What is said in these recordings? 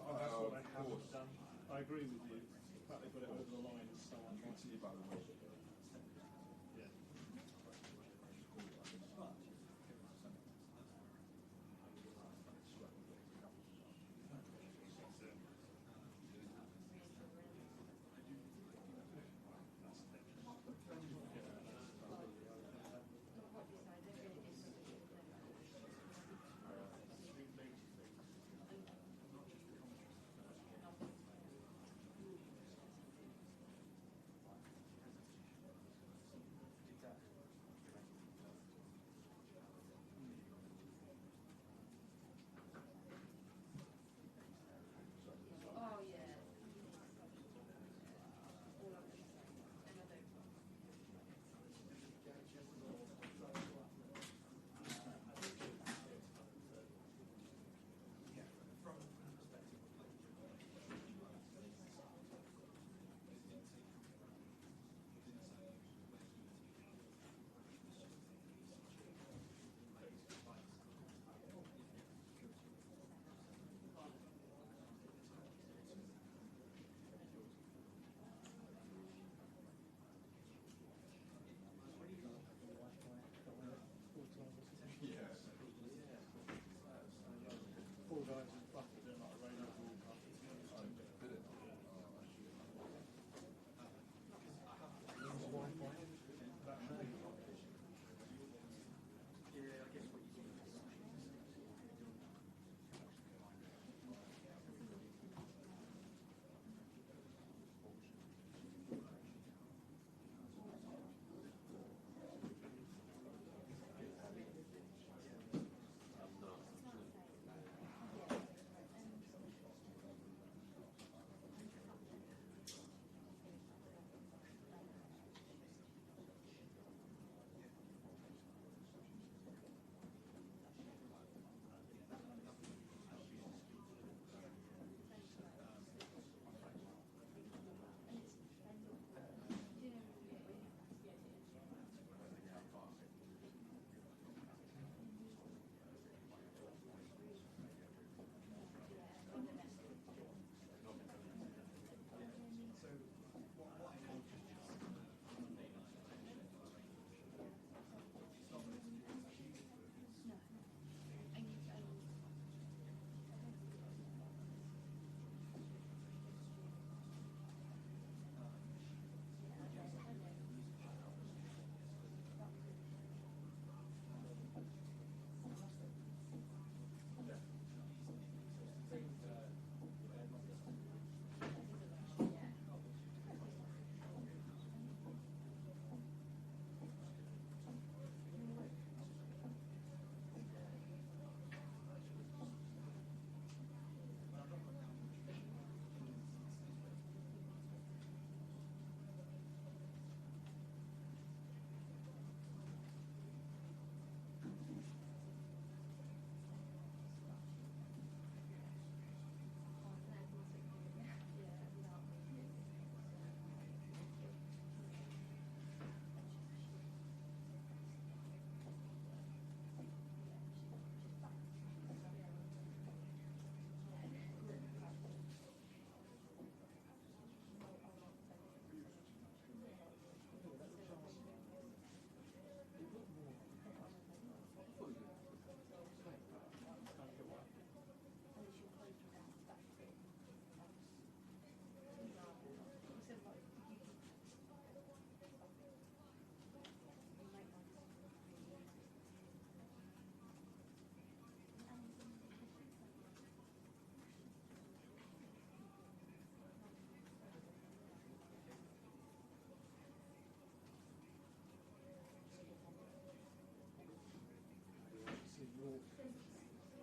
and that's what they haven't done. I agree with you. The fact they got it over the line is so unlikely. Yeah. Four guys in bucket doing like a radio broadcast. Yeah, I guess what you think.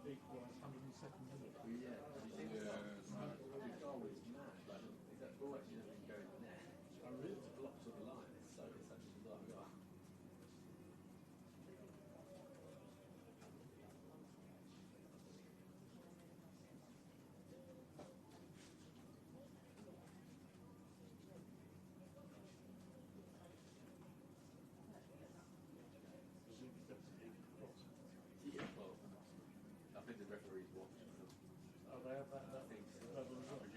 Equalised 102nd minute. Yeah, the goal is mad. Like, that ball actually doesn't even go in the net. I really It's blocked on the line. It's such a bizarre goal. Yeah, well, I think the referee's watching them. Oh, they have that level as well.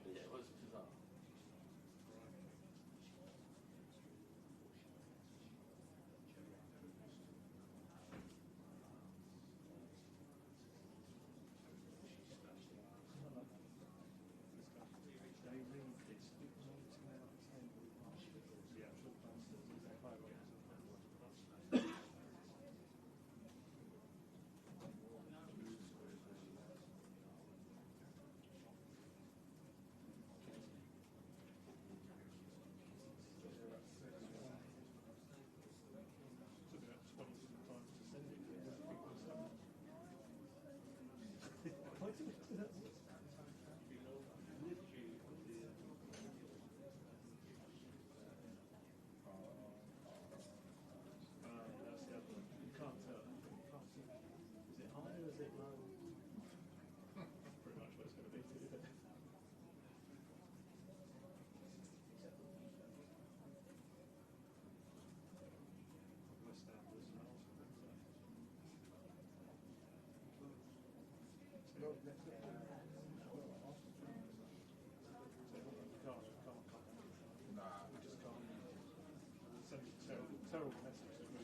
Yeah, it was bizarre. Terrible message to me.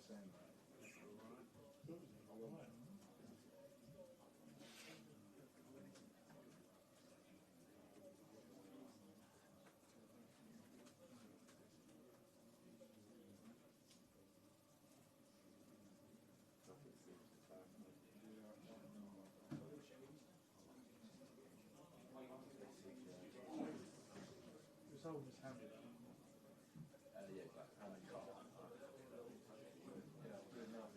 saying that. It's holding his hand. Yeah, but how many cars? Yeah, good enough.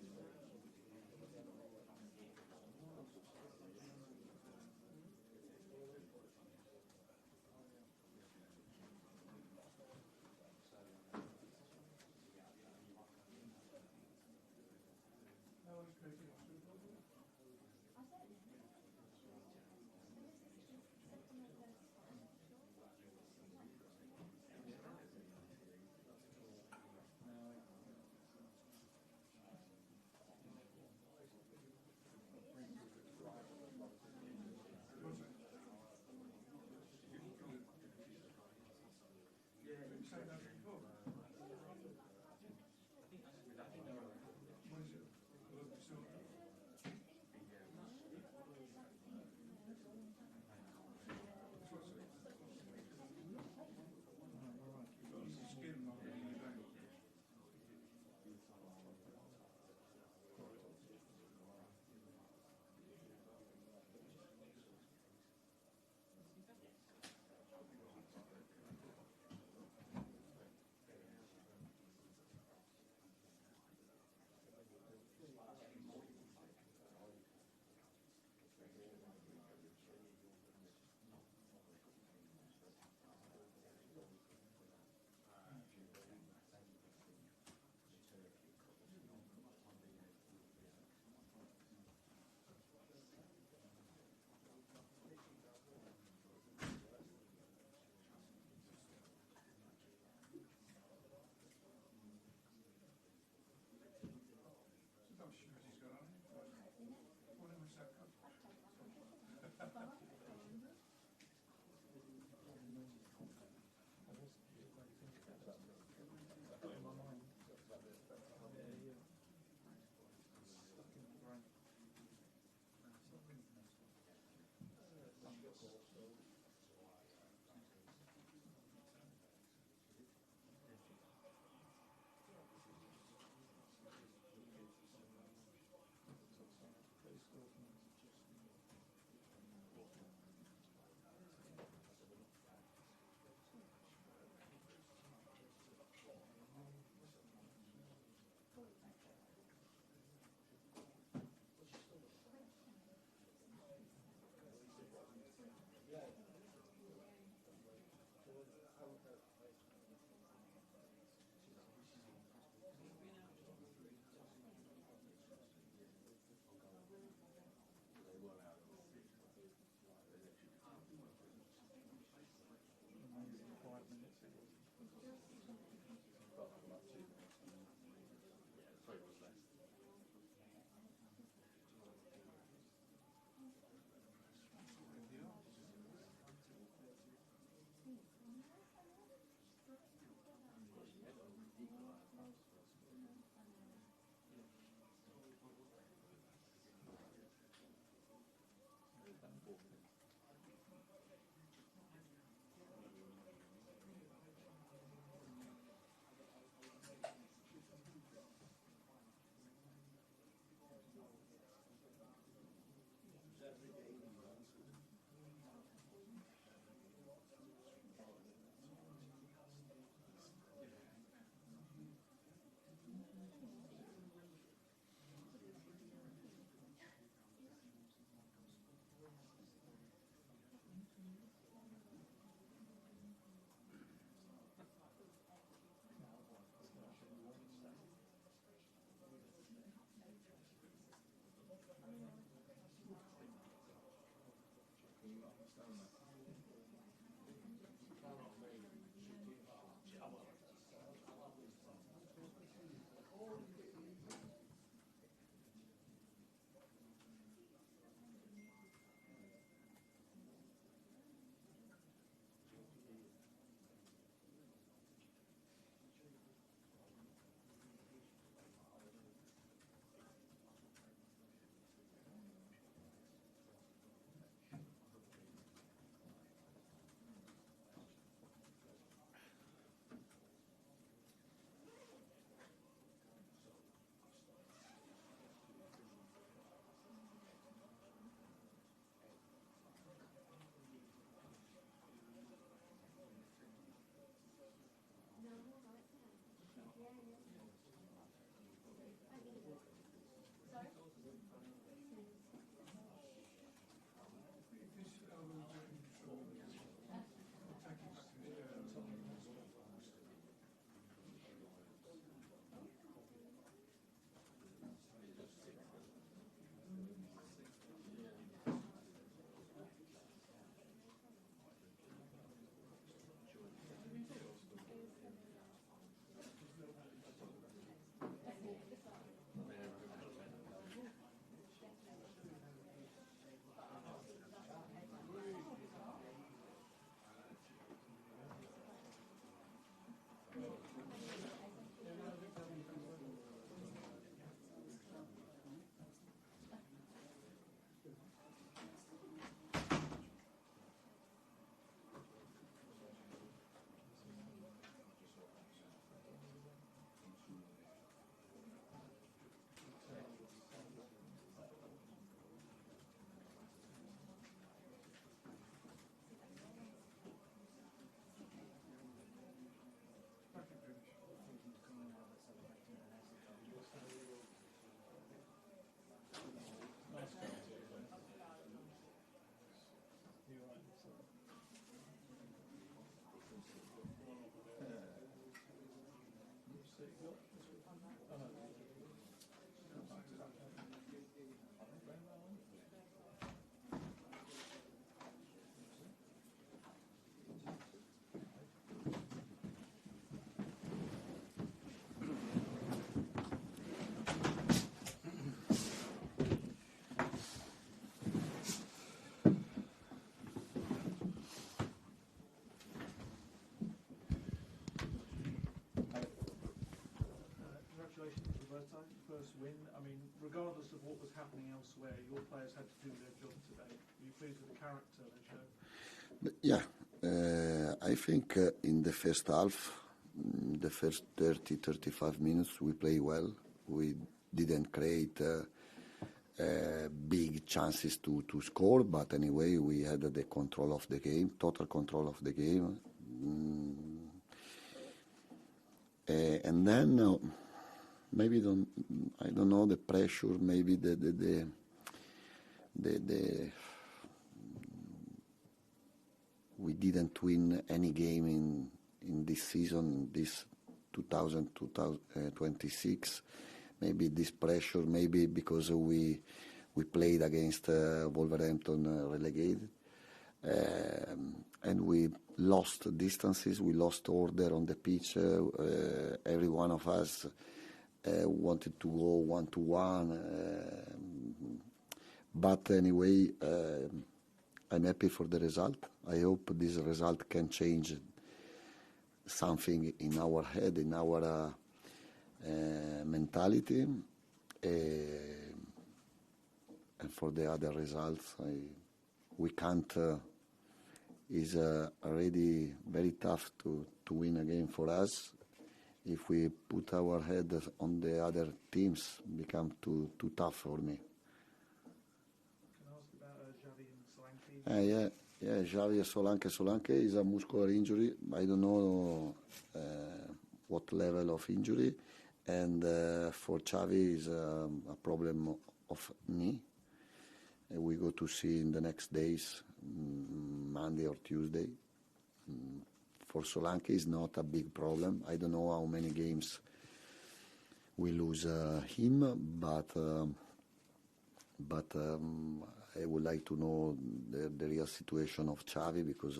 Congratulations, Roberto. First win. I mean, regardless of what was happening elsewhere, your players had to do their job today. Are you pleased with the character they showed? Yeah, I think in the first half, the first 30-35 minutes, we play well. We didn't create big chances to score, but anyway, we had the control of the game, total control of the game. And then maybe I don't know, the pressure, maybe the we didn't win any game in this season, this 2026. Maybe this pressure, maybe because we played against Wolverhampton relegated, and we lost distances, we lost order on the pitch. Every one of us wanted to go 1-1, but anyway, I'm happy for the result. I hope this result can change something in our head, in our mentality, and for the other results, we can't. Is already very tough to win a game for us. If we put our head on the other teams, become too tough for me. Can I ask about Xavi and Solanke? Xavi Solanke is a muscular injury. I don't know what level of injury, and for Xavi is a problem of knee. We go to see in the next days, Monday or Tuesday. For Solanke is not a big problem. I don't know how many games we lose him, but I would like to know the real situation of Xavi, because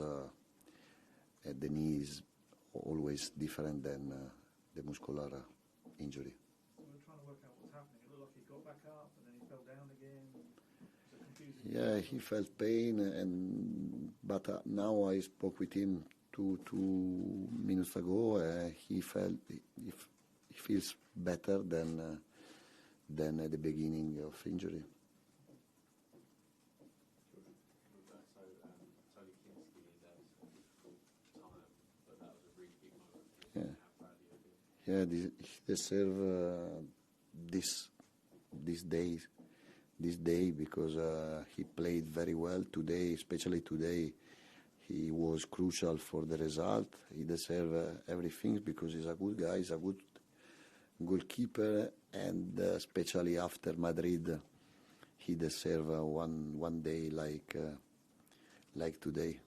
the knee is always different than the muscular injury. So we're trying to work out what's happening. It looked like he got back up and then he fell down again. It's confusing. Yeah, he felt pain, but now I spoke with him two minutes ago. He feels better than at the beginning of injury. Yeah, he deserve this day because he played very well today, especially today. He was crucial for the result. He deserves everything because he's a good guy. He's a goalkeeper, and especially after Madrid, he deserve one day like today.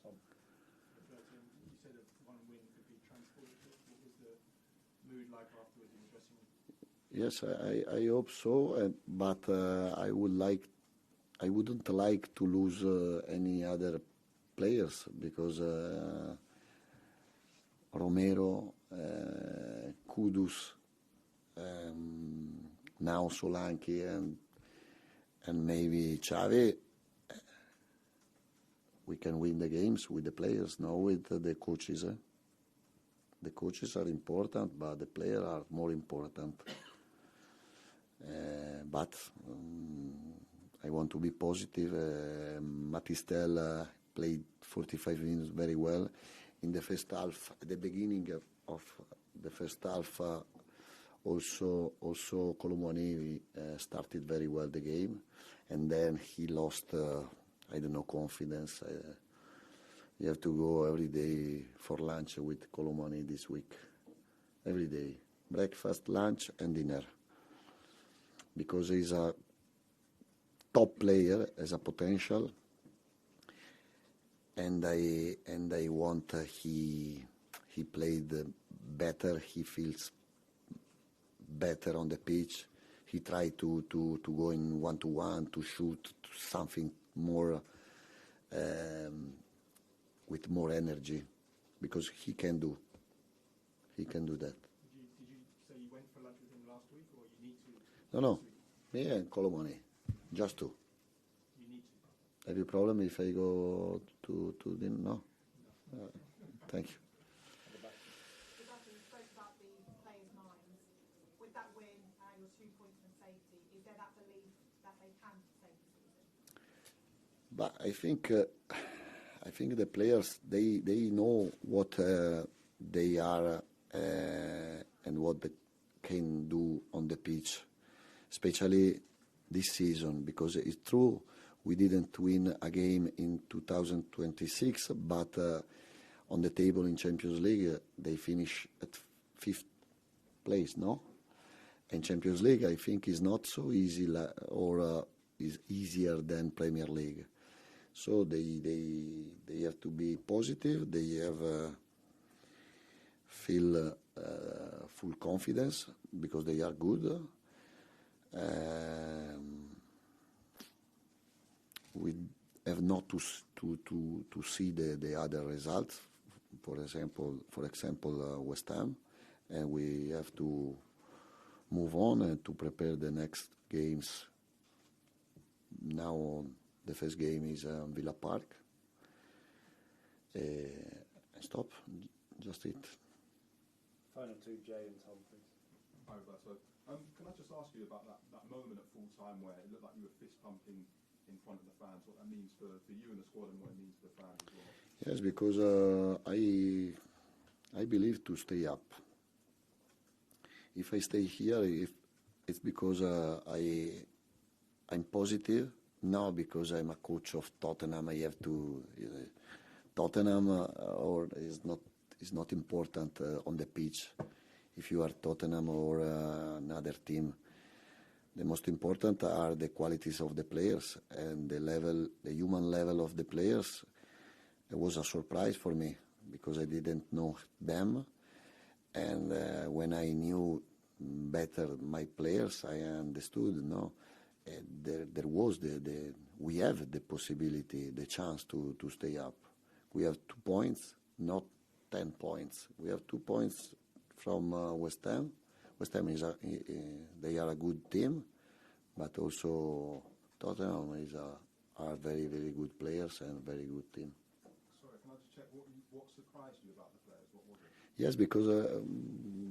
Tom, you said that one win could be transformative. What was the mood like afterwards in the dressing room? Yes, I hope so, but I wouldn't like to lose any other players because Romero, Kudus, now Solanke, and maybe Xavi. We can win the games with the players, not with the coaches. The coaches are important, but the players are more important. But I want to be positive. Matistel played 45 minutes very well. In the first half, at the beginning of the first half, also Colomani started very well the game, and then he lost, confidence. You have to go every day for lunch with Colomani this week. Every day. Breakfast, lunch, and dinner. Because he's a top player, has a potential, and I want he played better. He feels better on the pitch. He tried to go in 1-to-1 to shoot something more with more energy, because he can do that. Did you say you went for lunch with him last week, or you need to? No, me and Colomani, just two. You need to. Have you problem if I go to dinner? No. Thank you. Roberto, you spoke about the players' minds. With that win and your 2 points from safety, is there that belief that they can save the season? But I think the players they know what they are and what they can do on the pitch, especially this season, because it's true we didn't win a game in 2026, but on the table in Champions League they finish at 5th place, no? And Champions League I think is not so easy or is easier than Premier League. So they have to be positive. They have feel full confidence because they are good. We have not to see the other results. For example, West Ham, and we have to move on and to prepare the next games. Now the first game is Villa Park. Stop. Just it. Final two, Jay and Tom, please. Hi, Roberto. Can I just ask you about that moment at full time where it looked like you were fist pumping in front of the fans, what that means for you and the squad and what it means for the fans as well? Yes, because I believe to stay up. If I stay here, it's because I'm positive. Now because I'm a coach of Tottenham, I have to. Tottenham or is not important on the pitch. If you are Tottenham or another team, the most important are the qualities of the players and the human level of the players. It was a surprise for me because I didn't know them, and when I knew better my players, I understood. No. There was we have the possibility, the chance to stay up. We have 2 points, not 10 points. We have 2 points from West Ham. West Ham they are a good team, but also Tottenham are very, very good players and very good team. Sorry, can I just check what surprised you about the players? What was it? Yes, because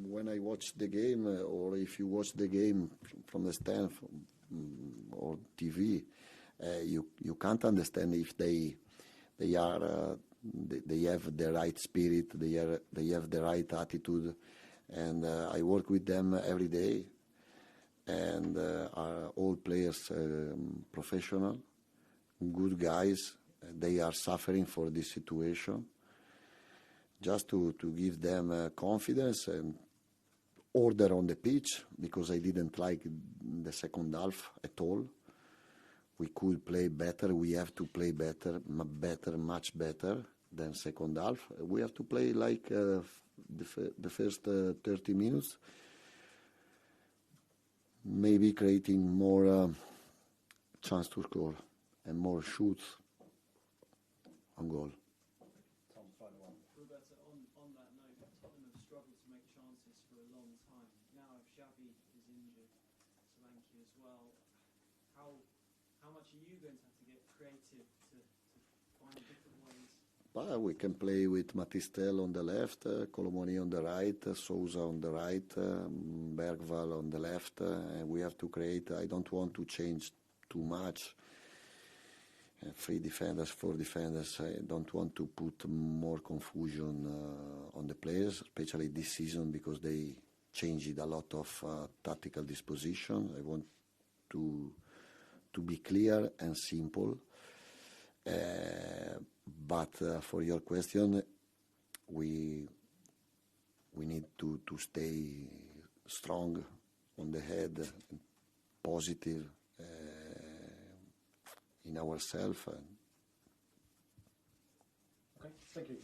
when I watch the game, or if you watch the game from the stand or TV, you can't understand if they have the right spirit, they have the right attitude, and I work with them every day, and are all players professional, good guys. They are suffering for this situation. Just to give them confidence and order on the pitch, because I didn't like the second half at all. We could play better. We have to play better, much better than second half. We have to play like the first 30 minutes, maybe creating more chance to score and more shoots on goal. Tom, final one. Roberto, on that note, Tottenham have struggled to make chances for a long time. Now, if Xavi is injured, Solanke as well, how much are you going to have to get creative to find different ways? We can play with Matistel on the left, Colomoni on the right, Sousa on the right, Bergval on the left, and we have to create. I don't want to change too much. 3 defenders, 4 defenders. I don't want to put more confusion on the players, especially this season, because they changed a lot of tactical disposition. I want to be clear and simple. But for your question, we need to stay strong on the head, positive in ourselves. Okay, thank you.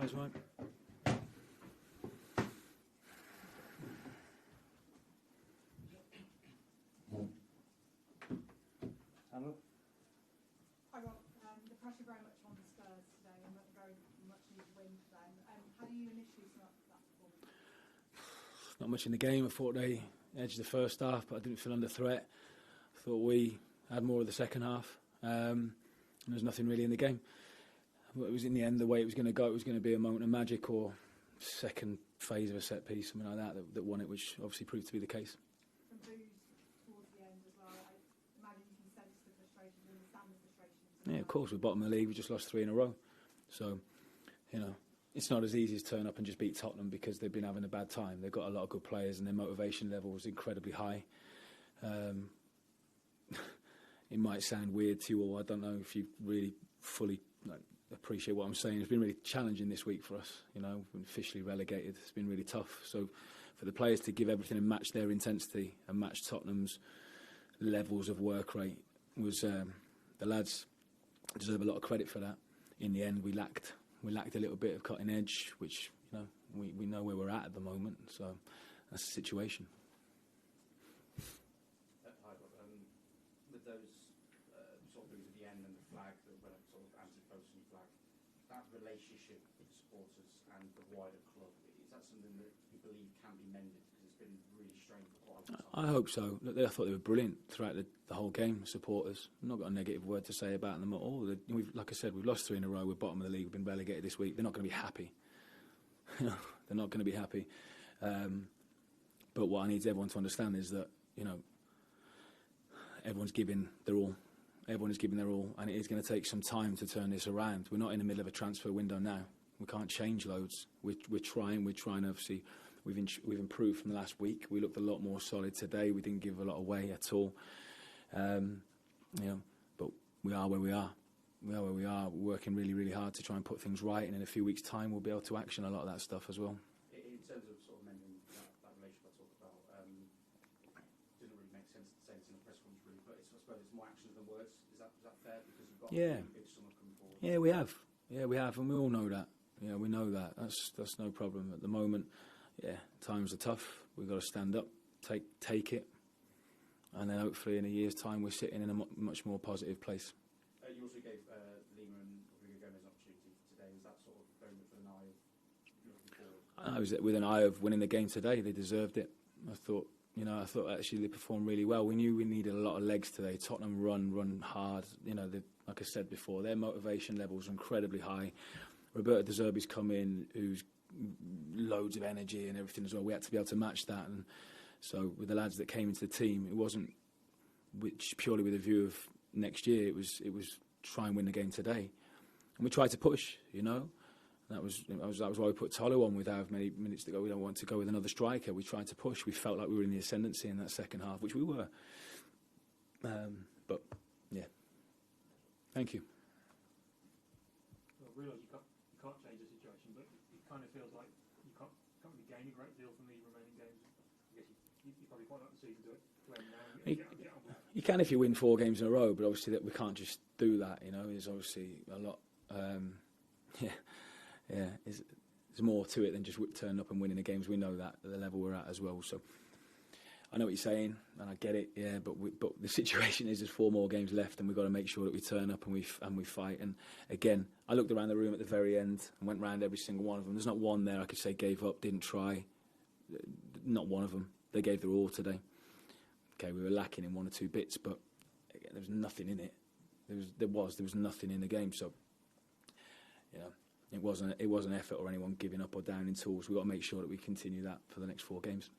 That's right. Anna? Hi Rob, the pressure very much on the Spurs today and very much needed win for them. How do you initially sum up that performance? Not much in the game. I thought they edged the first half, but I didn't feel under threat. I thought we had more of the second half, and there was nothing really in the game. But it was in the end the way it was going to go. It was going to be a moment of magic or second phase of a set piece, something like that won it, which obviously proved to be the case. From booze towards the end as well, I imagine you can sense the frustration, you understand the frustrations. Yeah, of course, we're bottom of the league. We just lost 3 in a row. So, it's not as easy as turn up and just beat Tottenham because they've been having a bad time. They've got a lot of good players and their motivation level was incredibly high. It might sound weird to you all. I don't know if you really fully appreciate what I'm saying. It's been really challenging this week for us. We've been officially relegated. It's been really tough. So for the players to give everything and match their intensity and match Tottenham's levels of work rate was the lads deserve a lot of credit for that. In the end, we lacked a little bit of cutting edge, which we know where we're at the moment. So that's the situation. Hi, Rob. With those sort of moves at the end and the flag, the sort of anti-posting flag, that relationship with supporters and the wider club, is that something that you believe can be mended? Because it's been really strained for quite a long time. I hope so. Look, I thought they were brilliant throughout the whole game, supporters. I've not got a negative word to say about them at all. Like I said, we've lost 3 in a row. We're bottom of the league. We've been relegated this week. They're not going to be happy. They're not going to be happy. But what I need everyone to understand is that, everyone's giving their all. Everyone is giving their all, and it is going to take some time to turn this around. We're not in the middle of a transfer window now. We can't change loads. We're trying. Obviously, we've improved from the last week. We looked a lot more solid today. We didn't give a lot away at all. But we are where we are. We're working really, really hard to try and put things right, and in a few weeks' time, we'll be able to action a lot of that stuff as well. In terms of sort of mending that relationship I talked about, it doesn't really make sense to say this in a press conference, really, but I suppose it's more actions than words. Is that fair? Because you've got a big summer coming forward. Yeah, we have. And we all know that. Yeah, we know that. That's no problem at the moment. Yeah, times are tough. We've got to stand up, take it, and then hopefully in a year's time we're sitting in a much more positive place. You also gave Lima and Rodrigo Gomez an opportunity today. Is that sort of very much with an eye of looking forward? I was with an eye of winning the game today. They deserved it. I thought actually they performed really well. We knew we needed a lot of legs today. Tottenham run hard. Like I said before, their motivation levels are incredibly high. Roberto De Zerbi's come in, who's loads of energy and everything as well. We had to be able to match that, and so with the lads that came into the team, it wasn't purely with a view of next year. It was try and win the game today, and we tried to push. That was why we put Tolo on with however many minutes to go. We don't want to go with another striker. We tried to push. We felt like we were in the ascendancy in that second half, which we were. But yeah, thank you. I realise you can't change the situation, but it kind of feels like you can't really gain a great deal from the remaining games. I guess you probably quite like the season to end now. You can if you win 4 games in a row, but obviously that we can't just do that. There's obviously a lot. There's more to it than just turning up and winning the games. We know that at the level we're at as well. So I know what you're saying, and I get it. Yeah, but the situation is there's 4 more games left, and we've got to make sure that we turn up and we fight. And again, I looked around the room at the very end and went round every single one of them. There's not one there I could say gave up, didn't try. Not one of them. They gave their all today. Okay, we were lacking in 1 or 2 bits, but again, there was nothing in it. There was nothing in the game. So it wasn't an effort or anyone giving up or down in tools. We've got to make sure that we continue that for the next 4 games.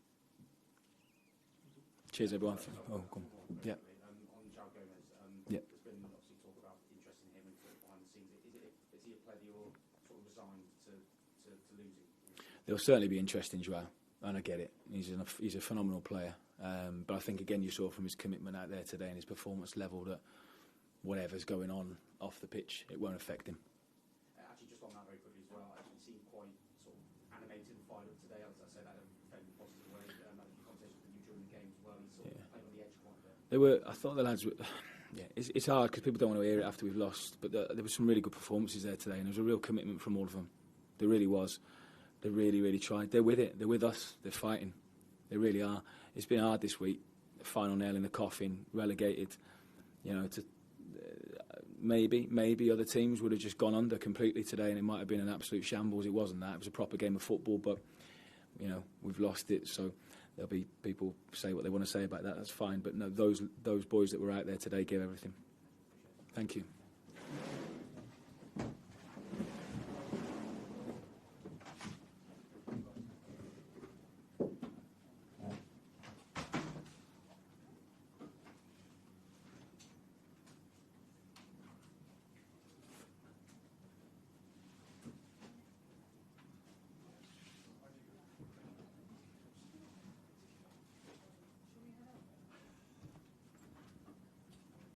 Cheers, everyone. Oh, come on. Yeah. On João Gomez, Yeah. there's been obviously talk about interest in him and sort of behind the scenes. Is he a player that you're sort of resigned to losing? There'll certainly be interest in João, and I get it. He's a phenomenal player. But I think, again, you saw from his commitment out there today and his performance level that whatever's going on off the pitch, it won't affect him. Actually, just on that very quickly as well, actually seemed quite sort of animated and fired up today. As I say that in a fairly positive way. I had a few conversations with you during the game as well. He sort of played on the edge quite a bit. I thought the lads were... Yeah, it's hard because people don't want to hear it after we've lost, but there were some really good performances there today, and there was a real commitment from all of them. There really was. They really, really tried. They're with it. They're with us. They're fighting. They really are. It's been hard this week. The final nail in the coffin, relegated. You know, to maybe other teams would have just gone under completely today, and it might have been an absolute shambles. It wasn't that. It was a proper game of football, but you know, we've lost it. So there'll be people say what they want to say about that. That's fine. But no, those boys that were out there today gave everything. Thank you.